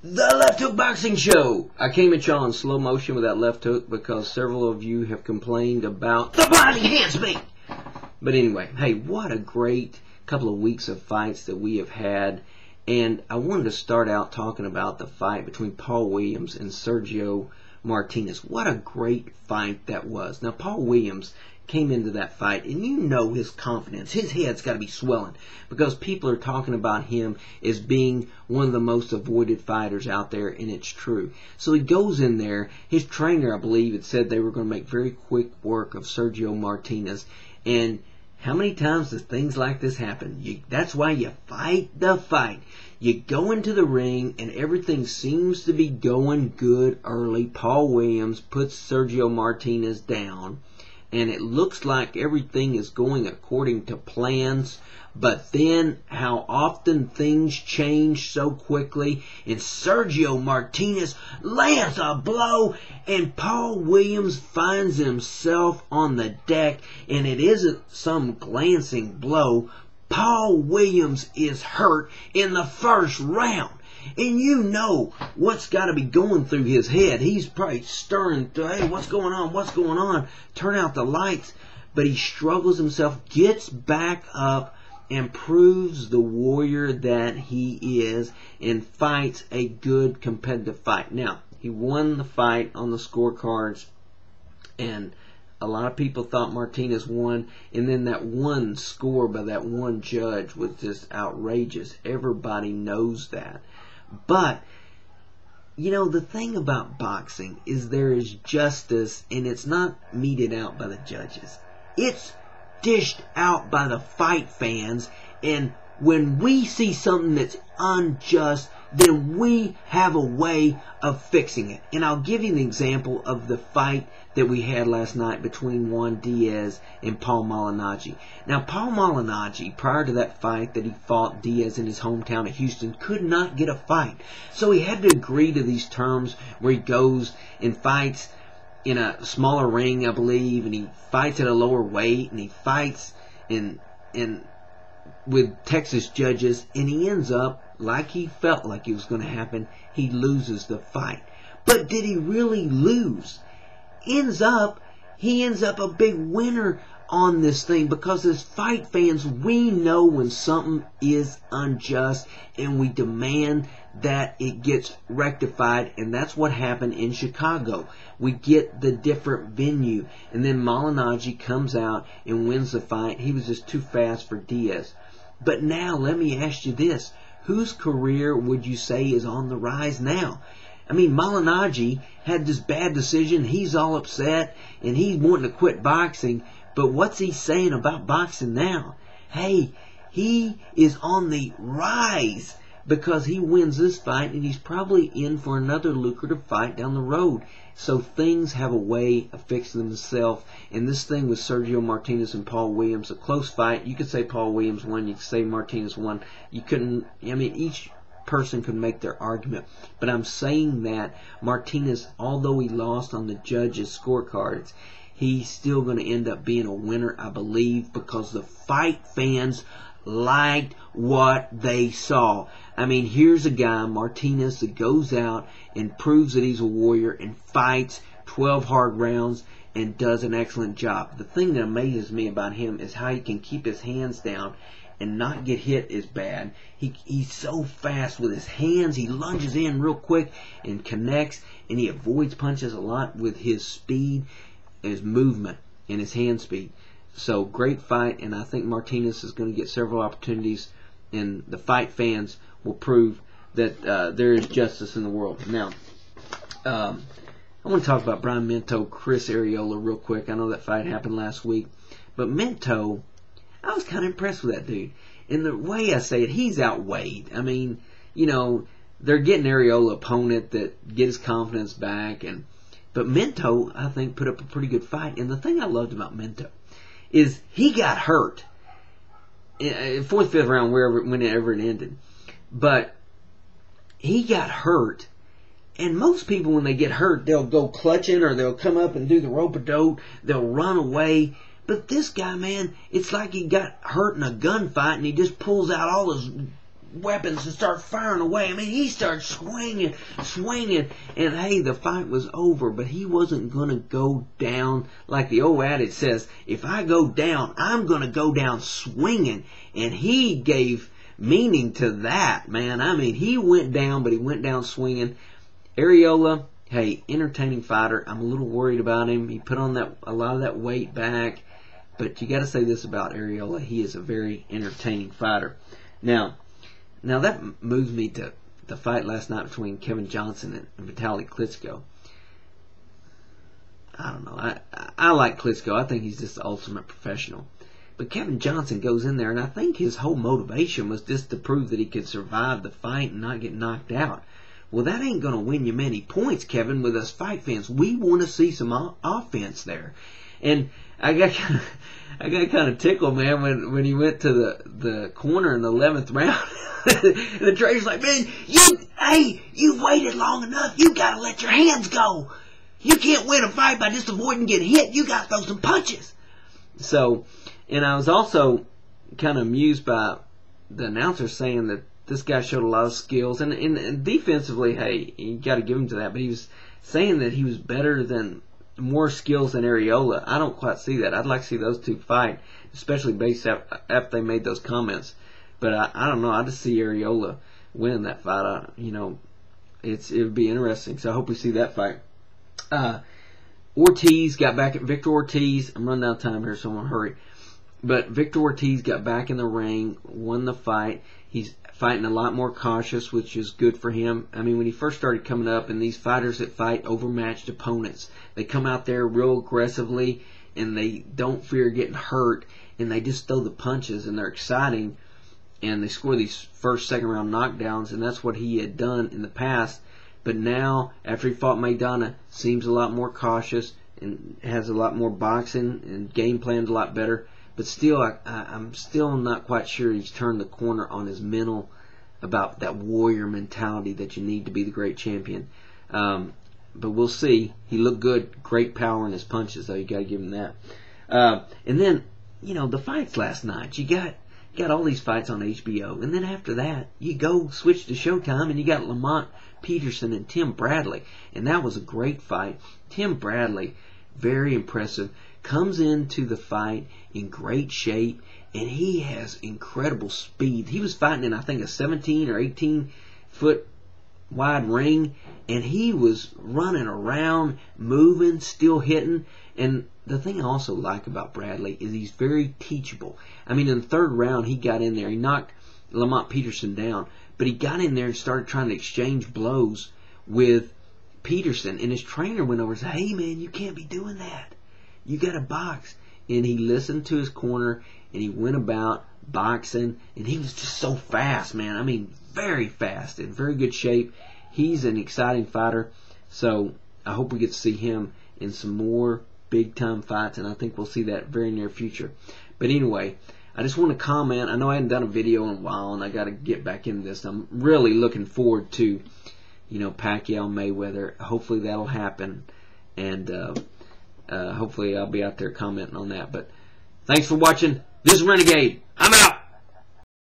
The Left Hook Boxing Show. I came at y'all in slow motion with that left hook because several of you have complained about the body hand speed. But anyway, hey, what a great couple of weeks of fights that we have had. And I wanted to start out talking about the fight between Paul Williams and Sergio Martinez. What a great fight that was. Now, Paul Williams came into that fight, and you know his confidence. His head's got to be swelling because people are talking about him as being one of the most avoided fighters out there, and it's true. So he goes in there. His trainer, I believe, had said they were going to make very quick work of Sergio Martinez. And how many times does things like this happen? That's why you fight the fight. You go into the ring, and everything seems to be going good early. Paul Williams puts Sergio Martinez down, and it looks like everything is going according to plans. But then how often things change so quickly, and Sergio Martinez lands a blow, and Paul Williams finds himself on the deck, and it isn't some glancing blow. Paul Williams is hurt in the first round. And you know what's got to be going through his head. He's probably stirring, hey, what's going on? What's going on? Turn out the lights. But he struggles himself, gets back up, and proves the warrior that he is, and fights a good competitive fight. Now, he won the fight on the scorecards, and a lot of people thought Martinez won, and then that one score by that one judge was just outrageous. Everybody knows that. But, you know, the thing about boxing is there is justice, and it's not meted out by the judges. It's dished out by the fight fans, and when we see something that's unjust, then we have a way of fixing it. And I'll give you an example of the fight that we had last night between Juan Diaz and Paul Malignaggi. Now, Paul Malignaggi, prior to that fight that he fought Diaz in his hometown of Houston, could not get a fight. So he had to agree to these terms where he goes and fights in a smaller ring, I believe, and he fights at a lower weight, and he fights with Texas judges, and he ends up, like he felt like it was going to happen, he loses the fight. But did he really lose? He ends up a big winner on this thing, because as fight fans, we know when something is unjust, and we demand that it gets rectified, and that's what happened in Chicago. We get the different venue, and then Malignaggi comes out and wins the fight. He was just too fast for Diaz. But now, let me ask you this. Whose career would you say is on the rise now? I mean, Malignaggi had this bad decision. He's all upset, and he's wanting to quit boxing. But what's he saying about boxing now? Hey, he is on the rise because he wins this fight, and he's probably in for another lucrative fight down the road. So things have a way of fixing themselves. And this thing with Sergio Martinez and Paul Williams, a close fight. You could say Paul Williams won. You could say Martinez won. You couldn't. I mean, each person could make their argument. But I'm saying that Martinez, although he lost on the judges' scorecards, he's still going to end up being a winner, I believe, because the fight fans liked what they saw. I mean, here's a guy, Martinez, that goes out and proves that he's a warrior and fights 12 hard rounds and does an excellent job. The thing that amazes me about him is how he can keep his hands down and not get hit as bad. He's so fast with his hands. He lunges in real quick and connects, and he avoids punches a lot with his speed, his movement, and his hand speed. So, great fight, and I think Martinez is going to get several opportunities, and the fight fans will prove that there is justice in the world. Now, I want to talk about Brian Minto, Cris Arreola real quick. I know that fight happened last week, but Minto, I was kind of impressed with that dude. And the way I say it, he's outweighed. I mean, you know, they're getting Arreola opponent that get his confidence back, but Minto, I think, put up a pretty good fight. And the thing I loved about Minto is he got hurt in fourth, fifth round, whenever it ended. But he got hurt, and most people, when they get hurt, they'll go clutching, or they'll come up and do the rope-a-dope, they'll run away. But this guy, man, it's like he got hurt in a gunfight, and he just pulls out all his weapons and start firing away. I mean, he started swinging, and hey, the fight was over, but he wasn't going to go down like the old adage says, if I go down, I'm going to go down swinging, and he gave meaning to that, man. I mean, he went down, but he went down swinging. Arreola, hey, entertaining fighter. I'm a little worried about him. He put on a lot of that weight back, but you got to say this about Arreola. He is a very entertaining fighter. Now that moves me to the fight last night between Kevin Johnson and Vitaly Klitschko. I don't know. I like Klitschko. I think he's just the ultimate professional. But Kevin Johnson goes in there, and I think his whole motivation was just to prove that he could survive the fight and not get knocked out. Well, that ain't going to win you many points, Kevin, with us fight fans. We want to see some offense there. And I got kind of tickled, man, when he went to the corner in the 11th round. And the trainer's like, man, you've waited long enough. You got to let your hands go. You can't win a fight by just avoiding getting hit. You got to throw some punches. So, and I was also kind of amused by the announcer saying that this guy showed a lot of skills. And defensively, hey, you got to give him to that. But he was saying that he was better than, more skills than Arreola. I don't quite see that. I'd like to see those two fight, especially based after they made those comments. But I don't know. I just see Arreola winning that fight. It would be interesting. So I hope we see that fight. Ortiz got back at Victor Ortiz. I'm running out of time here, so I'm going to hurry. But Victor Ortiz got back in the ring, won the fight. He's fighting a lot more cautious, which is good for him. I mean, when he first started coming up, and these fighters that fight overmatched opponents, they come out there real aggressively, and they don't fear getting hurt, and they just throw the punches, and they're exciting, and they score these first, second round knockdowns, and that's what he had done in the past. But now, after he fought Maidana, seems a lot more cautious and has a lot more boxing and game plans a lot better. But still, I'm still not quite sure he's turned the corner on his mental about that warrior mentality that you need to be the great champion. But we'll see. He looked good. Great power in his punches, though. You got to give him that. And then, the fights last night. You got all these fights on HBO. And then after that, you go switch to Showtime, and you got Lamont Peterson and Tim Bradley. And that was a great fight. Tim Bradley, very impressive. Comes into the fight in great shape, and he has incredible speed. He was fighting in, I think, a 17 or 18 foot wide ring, and he was running around, moving, still hitting. And the thing I also like about Bradley is he's very teachable. I mean, in the third round, he got in there. He knocked Lamont Peterson down, but he got in there and started trying to exchange blows with Peterson, and his trainer went over and said, hey, man, you can't be doing that. You got to box. And he listened to his corner, and he went about boxing, and he was just so fast, man. I mean, very fast, in very good shape. He's an exciting fighter, so I hope we get to see him in some more big-time fights, and I think we'll see that very near future. But anyway, I just want to comment. I know I hadn't done a video in a while, and I got to get back into this. I'm really looking forward to, Pacquiao Mayweather. Hopefully that'll happen, and hopefully I'll be out there commenting on that. But thanks for watching. This is Renegade. I'm out.